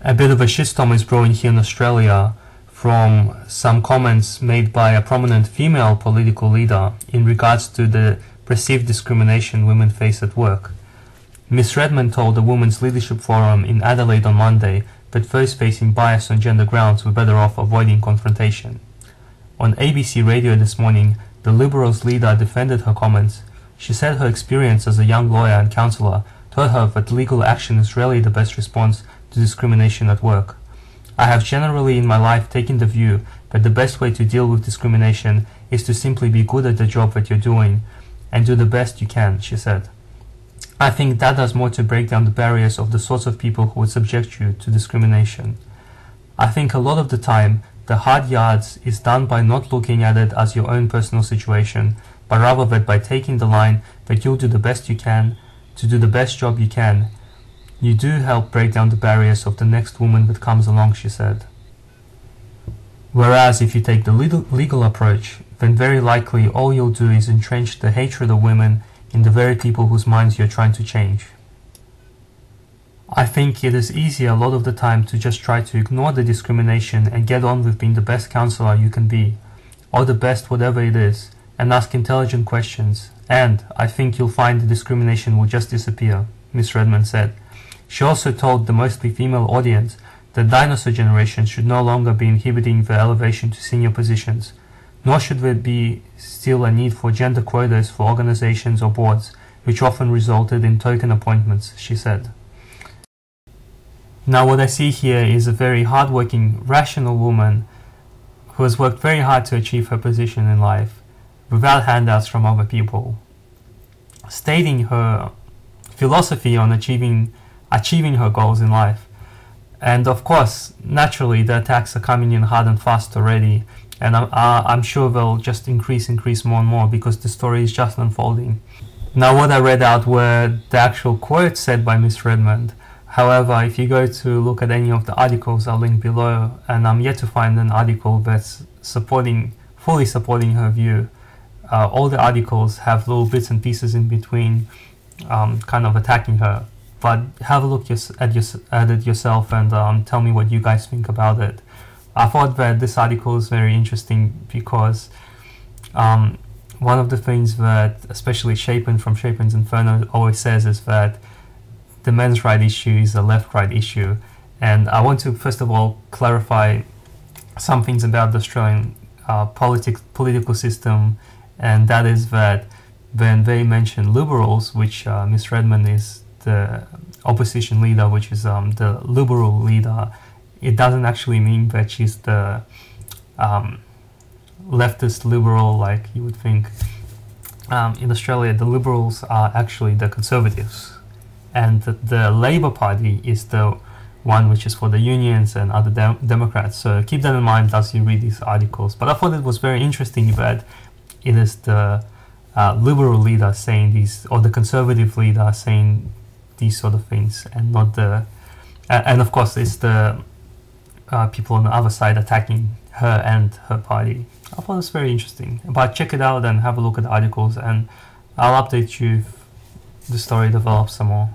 A bit of a shitstorm is brewing here in Australia from some comments made by a prominent female political leader in regards to the perceived discrimination women face at work. Ms. Redmond told the Women's Leadership Forum in Adelaide on Monday that those facing bias on gender grounds were better off avoiding confrontation. On ABC radio this morning, the Liberals leader defended her comments. She said her experience as a young lawyer and counsellor told her that legal action is rarely the best response to discrimination at work. I have generally in my life taken the view that the best way to deal with discrimination is to simply be good at the job that you're doing and do the best you can, she said. I think that does more to break down the barriers of the sorts of people who would subject you to discrimination. I think a lot of the time, the hard yards is done by not looking at it as your own personal situation, but rather that by taking the line that you'll do the best you can to do the best job you can, you do help break down the barriers of the next woman that comes along, she said. Whereas if you take the legal approach, then very likely all you'll do is entrench the hatred of women in the very people whose minds you're trying to change. I think it is easier a lot of the time to just try to ignore the discrimination and get on with being the best counselor you can be, or the best whatever it is, and ask intelligent questions, and I think you'll find the discrimination will just disappear, Ms. Redmond said. She also told the mostly female audience that dinosaur generations should no longer be inhibiting their elevation to senior positions, nor should there be still a need for gender quotas for organizations or boards, which often resulted in token appointments, she said. Now what I see here is a very hardworking, rational woman who has worked very hard to achieve her position in life without handouts from other people, stating her philosophy on achieving her goals in life. And of course, naturally, the attacks are coming in hard and fast already, and I'm sure they'll just increase more and more because the story is just unfolding. Now what I read out were the actual quotes said by Ms. Redmond. However, if you go to look at any of the articles, I'll link below, and I'm yet to find an article that's fully supporting her view. All the articles have little bits and pieces in between kind of attacking her. But have a look at it yourself and tell me what you guys think about it. I thought that this article is very interesting because one of the things that especially Chapin from Chapin's Inferno always says is that the men's right issue is a left-right issue. And I want to first of all clarify some things about the Australian political system, and that is that when they mention liberals, which Ms. Redmond is the opposition leader, which is the liberal leader, it doesn't actually mean that she's the leftist liberal like you would think. In Australia, the liberals are actually the conservatives, and the Labour Party is the one which is for the unions and other Democrats. So keep that in mind as you read these articles. But I thought it was very interesting that it is the liberal leader saying these, or the conservative leader saying these sort of things, and not the and of course it's the people on the other side attacking her and her party. I thought it was very interesting. But check it out and have a look at the articles, and I'll update you if the story develops some more.